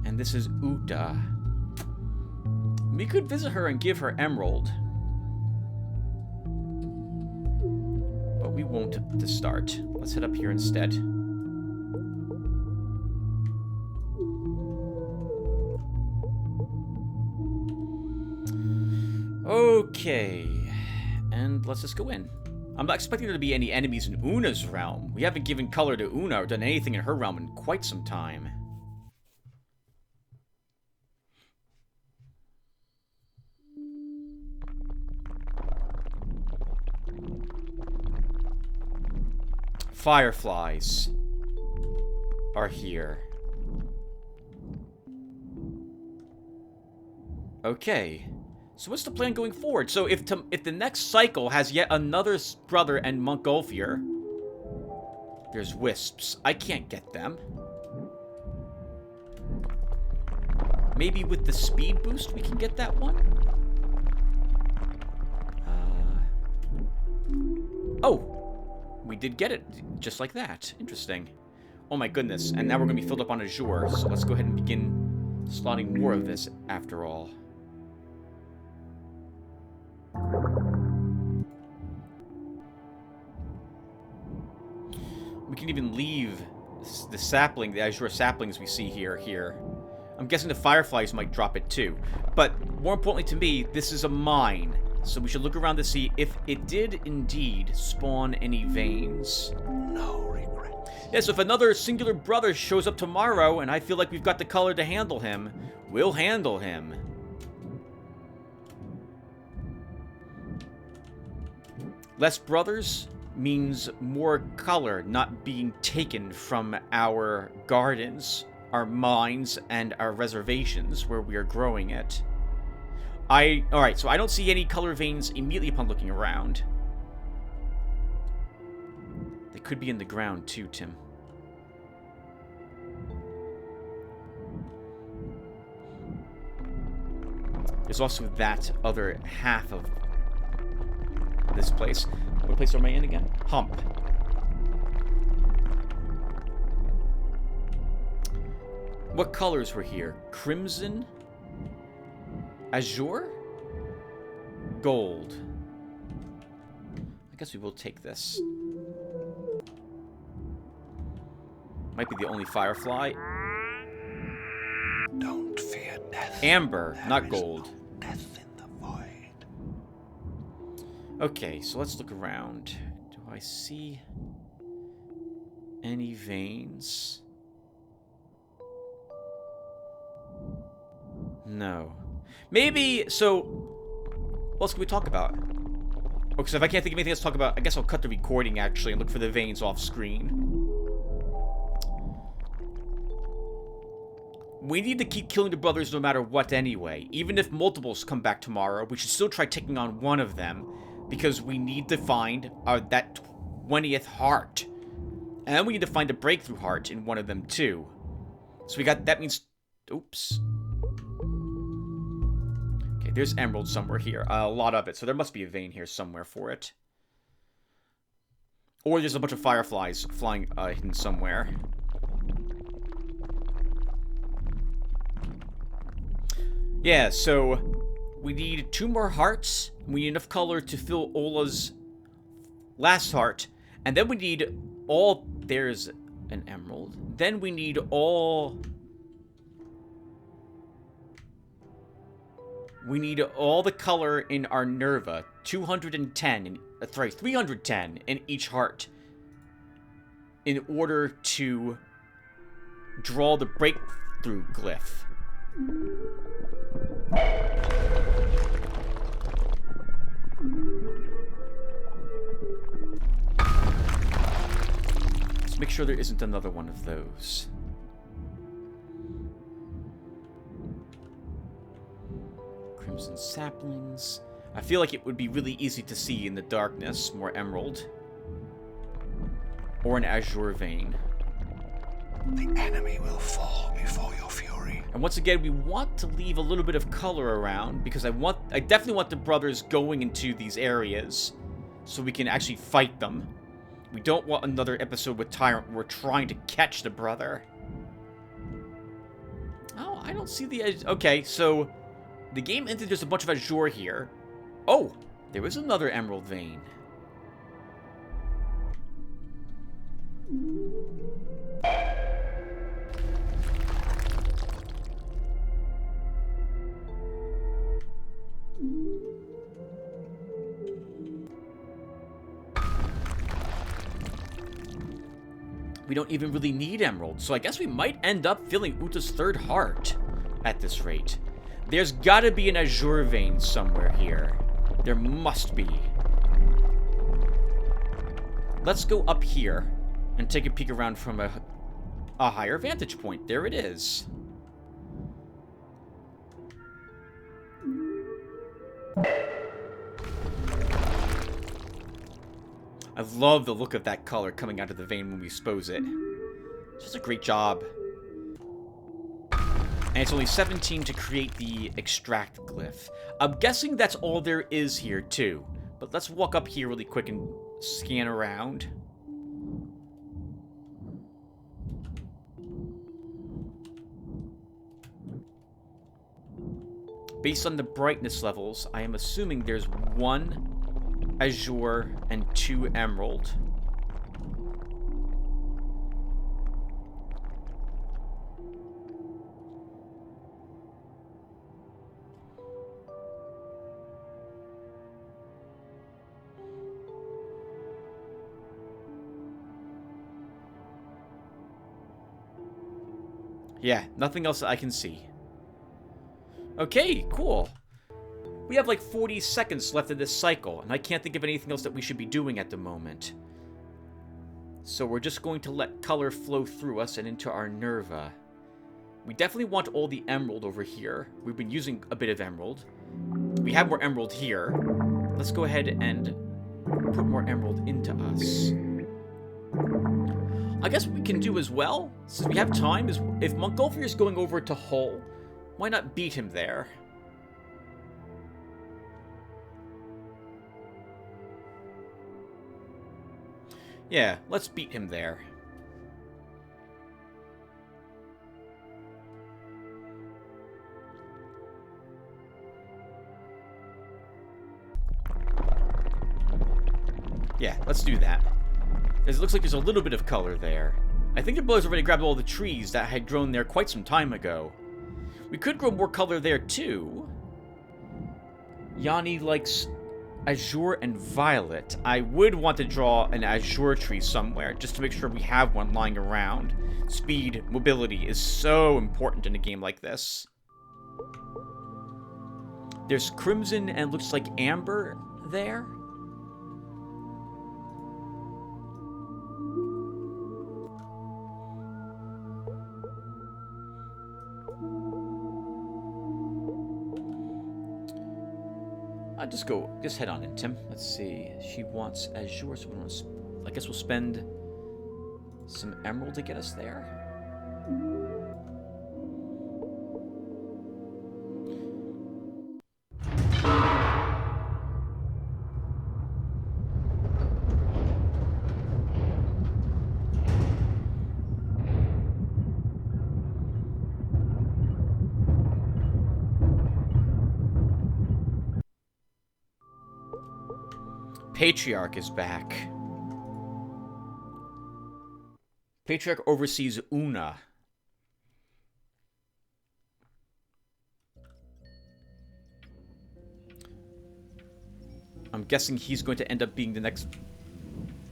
And this is Uta. We could visit her and give her emerald. But we won't to start. Let's head up here instead. Okay, and let's just go in. I'm not expecting there to be any enemies in Una's realm. We haven't given color to Una or done anything in her realm in quite some time. Fireflies are here. Okay. So what's the plan going forward? So if the next cycle has yet another brother and Montgolfier, there's wisps. I can't get them. Maybe with the speed boost we can get that one? Oh! We did get it, just like that. Interesting. Oh my goodness, and now we're going to be filled up on Azure, so let's go ahead and begin slotting more of this after all. We can even leave the sapling, the Azure saplings we see here. I'm guessing the fireflies might drop it too. But more importantly to me, this is a mine. So we should look around to see if it did indeed spawn any veins.
No regret.
Yeah, so if another singular brother shows up tomorrow and I feel like we've got the color to handle him, we'll handle him. Less brothers means more color not being taken from our gardens, our mines, and our reservations where we are growing it. Alright, so I don't see any color veins immediately upon looking around. They could be in the ground too, Tim. There's also that other half of this place. What place am I in again? Hump. What colors were here? Crimson? Azure? Gold. I guess we will take this. Might be the only firefly.
Don't fear death.
Amber,
There
not
is
gold.
no death in the void.
Okay, so let's look around. Do I see any veins? No. Maybe, so, what else can we talk about? Oh, because if I can't think of anything else to talk about, I guess I'll cut the recording, actually, and look for the veins off screen. We need to keep killing the brothers no matter what anyway. Even if multiples come back tomorrow, we should still try taking on one of them, because we need to find that 20th heart. And then we need to find a breakthrough heart in one of them, too. So we got, that means, oops. Okay, there's emerald somewhere here. A lot of it, so there must be a vein here somewhere for it. Or there's a bunch of fireflies flying hidden somewhere. Yeah, so we need 2 more hearts. We need enough color to fill Ola's last heart. And then we need all... There's an emerald. Then we need all... We need all the color in our Nerva. 210, 310 in each heart. In order to draw the breakthrough glyph. Let's make sure there isn't another one of those. Crimson saplings. I feel like it would be really easy to see in the darkness. More emerald. Or an azure vein.
The enemy will fall before your fury.
And once again, we want to leave a little bit of color around because I definitely want the brothers going into these areas so we can actually fight them. We don't want another episode with Tyrant where we're trying to catch the brother. Oh, I don't see the... Okay, so the game ended. There's a bunch of azure here. Oh, there is another emerald vein. We don't even really need emeralds, so I guess we might end up filling Uta's third heart at this rate. There's gotta be an azure vein somewhere here. There must be. Let's go up here and take a peek around from a higher vantage point. There it is. I love the look of that color coming out of the vein when we expose it. It's just a great job. And it's only 17 to create the extract glyph. I'm guessing that's all there is here too. But let's walk up here really quick and scan around. Based on the brightness levels, I am assuming there's 1 azure and 2 emerald. Yeah, nothing else that I can see. Okay, cool. We have like 40 seconds left in this cycle, and I can't think of anything else that we should be doing at the moment. So we're just going to let color flow through us and into our Nerva. We definitely want all the emerald over here. We've been using a bit of emerald. We have more emerald here. Let's go ahead and put more emerald into us. I guess what we can do as well, since we have time, is if Montgolfier is going over to Hull, why not beat him there? Yeah, let's beat him there. Yeah, let's do that. It looks like there's a little bit of color there. I think the boys already grabbed all the trees that had grown there quite some time ago. We could grow more color there too. Yanni likes azure and violet. I would want to draw an azure tree somewhere, just to make sure we have one lying around. Speed, mobility is so important in a game like this. There's crimson and looks like amber there. Just head on in, Tim. Let's see. She wants azure, so I guess we'll spend some emerald to get us there. Patriarch is back. Patriarch oversees Una. I'm guessing he's going to end up being the next...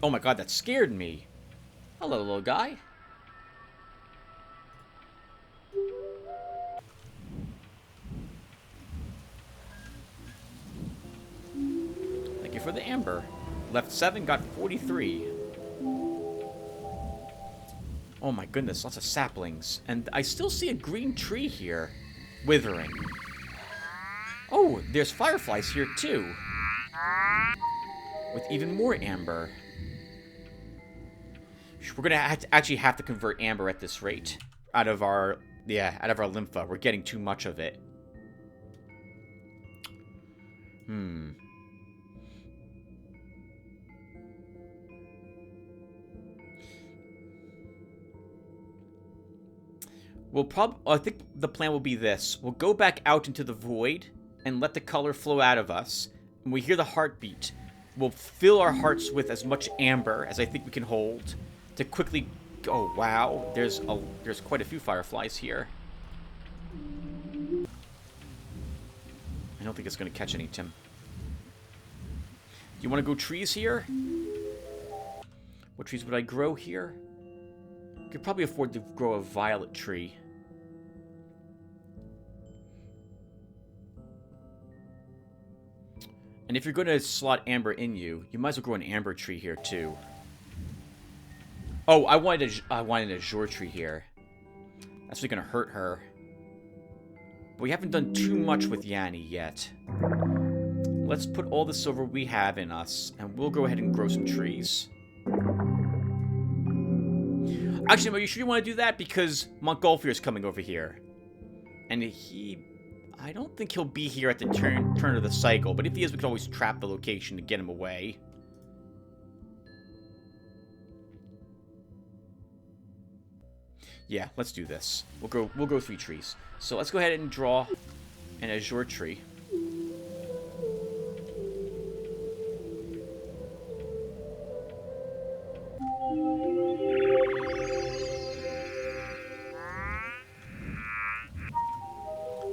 Oh my god, that scared me. Hello, little guy. For the amber. Left 7, got 43. Oh my goodness, lots of saplings. And I still see a green tree here. Withering. Oh, there's fireflies here too. With even more amber. We're gonna actually have to convert amber at this rate. Out of our lympha. We're getting too much of it. I think the plan will be this. We'll go back out into the void and let the color flow out of us. When we hear the heartbeat, we'll fill our hearts with as much amber as I think we can hold to quickly... Oh, wow. There's quite a few fireflies here. I don't think it's going to catch any, Tim. You want to go trees here? What trees would I grow here? Could probably afford to grow a violet tree. And if you're going to slot amber in you, you might as well grow an amber tree here too. Oh, I wanted an azure tree here. That's really going to hurt her. But we haven't done too much with Yanni yet. Let's put all the silver we have in us, and we'll go ahead and grow some trees. Actually, are you sure you want to do that? Because Montgolfier is coming over here. And I don't think he'll be here at the turn of the cycle, but if he is, we can always trap the location to get him away. Yeah, let's do this. We'll grow 3 trees. So let's go ahead and draw an azure tree.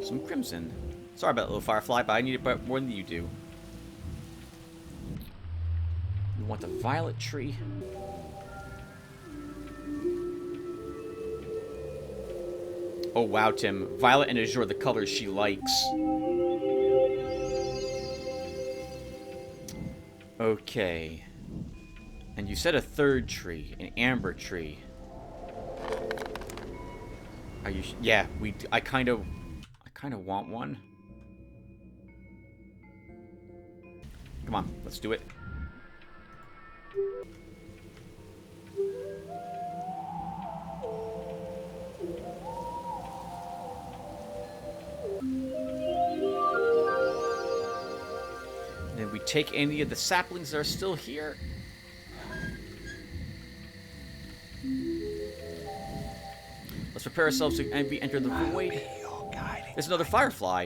Some crimson. Sorry about that little firefly, but I need it more than you do. We want the violet tree. Oh wow, Tim. Violet and azure, the colors she likes. Okay. And you said a 3rd tree, an amber tree. Are you? Yeah, I kind of want one. Come on, let's do it. Then we take any of the saplings that are still here. Let's prepare ourselves to enter the void. There's another firefly.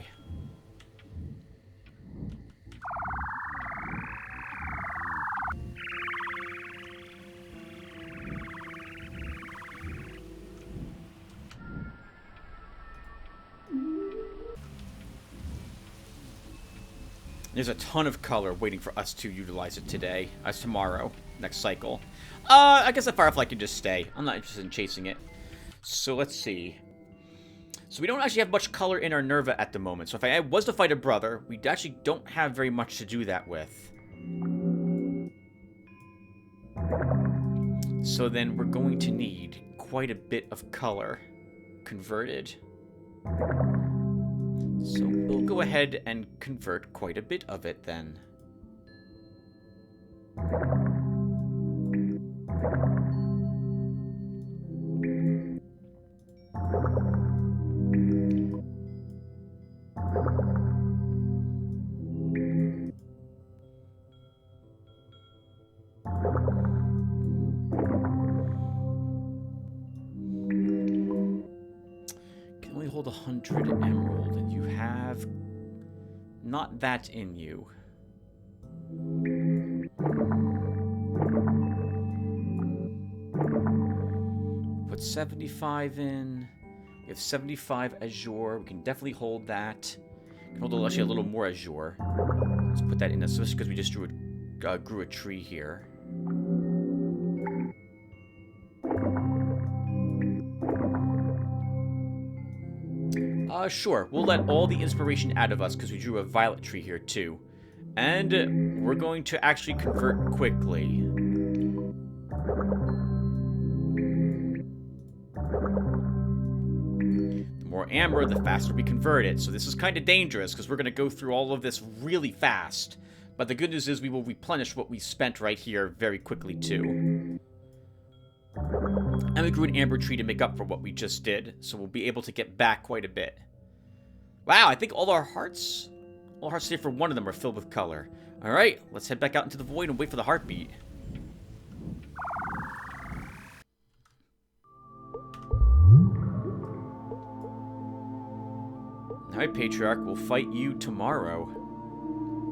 There's a ton of color waiting for us to utilize it today. As tomorrow, next cycle. I guess the firefly can just stay. I'm not interested in chasing it. So let's see. So we don't actually have much color in our Nerva at the moment. So if I was to fight a brother, we actually don't have very much to do that with. So then we're going to need quite a bit of color converted. So we'll go ahead and convert quite a bit of it then. Can only hold 100 emerald, and you have not that in you. Put 75 in. We have 75 azure. We can definitely hold that. We can hold actually a little more azure. Let's put that in, especially because we just grew a tree here. Sure. We'll let all the inspiration out of us because we drew a violet tree here too. And we're going to actually convert quickly. The more amber, the faster we convert it. So this is kind of dangerous because we're going to go through all of this really fast. But the good news is we will replenish what we spent right here very quickly too. And we grew an amber tree to make up for what we just did. So we'll be able to get back quite a bit. Wow, I think all our hearts save for one of them are filled with color. Alright, let's head back out into the void and wait for the heartbeat. Alright, Patriarch, we'll fight you tomorrow.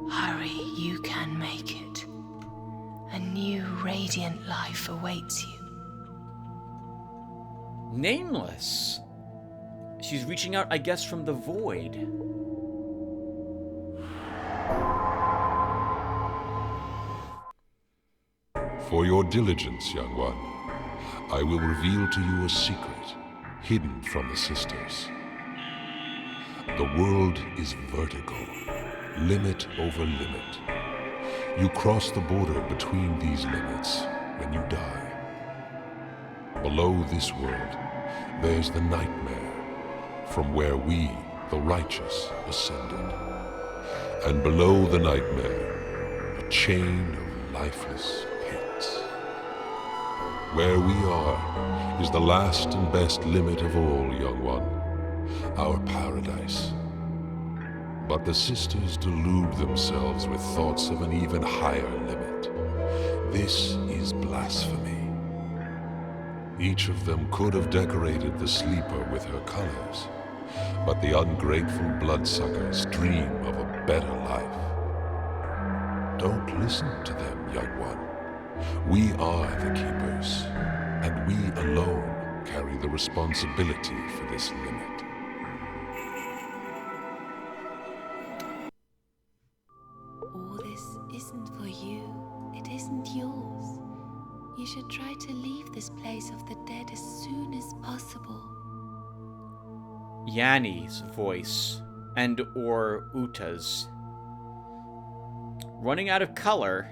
Hurry, you can make it. A new radiant life awaits you.
Nameless. She's reaching out, I guess, from the void.
For your diligence, young one. I will reveal to you a secret hidden from the sisters. The world is vertical, limit over limit. You cross the border between these limits when you die. Below this world, there's the nightmare, from where we, the righteous, ascended. And below the nightmare, a chain of lifeless pits. Where we are is the last and best limit of all, young one, our paradise. But the sisters delude themselves with thoughts of an even higher limit. This is blasphemy. Each of them could have decorated the sleeper with her colors, but the ungrateful bloodsuckers dream of a better life. Don't listen to them, young one. We are the keepers, and we alone carry the responsibility for this limit.
All this isn't for you. It isn't yours. You should try to leave this place of the dead as soon as possible.
Yanni's voice, and or Uta's. Running out of color.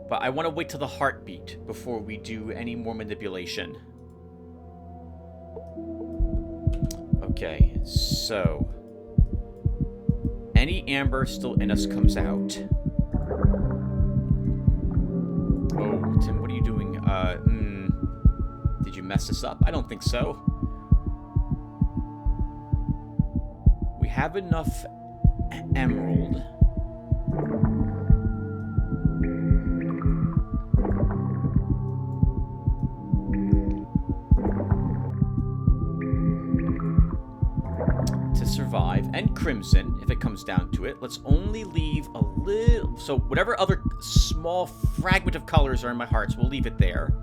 But I want to wait till the heartbeat before we do any more manipulation. Okay, so any amber still in us comes out. Oh, Tim, what are you doing? Did you mess this up? I don't think so. We have enough emerald. To survive, and crimson, if it comes down to it. Let's only leave a little... So whatever other small fragment of colors are in my hearts, we'll leave it there.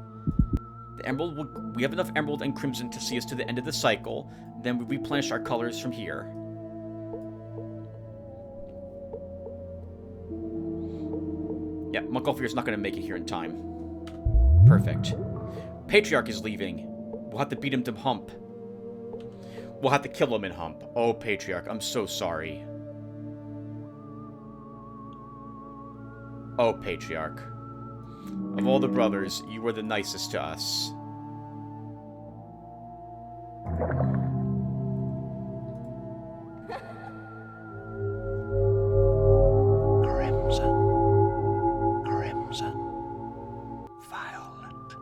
The emerald, we have enough emerald and crimson to see us to the end of the cycle. Then we replenish our colors from here. Yeah, Montgolfier's not going to make it here in time. Perfect. Patriarch is leaving. We'll have to beat him to Hump. We'll have to kill him in Hump. Oh, Patriarch, I'm so sorry. Oh, Patriarch. Of all the brothers, you were the nicest to us.
Crimson, crimson, violet,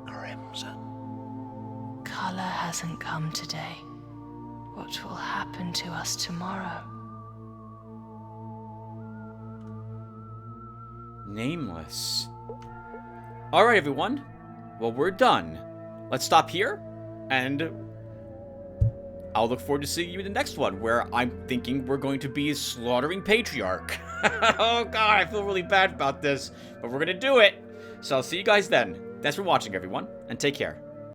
crimson.
Color hasn't come today. What will happen to us tomorrow?
Nameless. Alright, everyone. Well, we're done. Let's stop here, and I'll look forward to seeing you in the next one, where I'm thinking we're going to be slaughtering Patriarch. Oh god, I feel really bad about this, but we're gonna do it. So I'll see you guys then. Thanks for watching, everyone, and take care.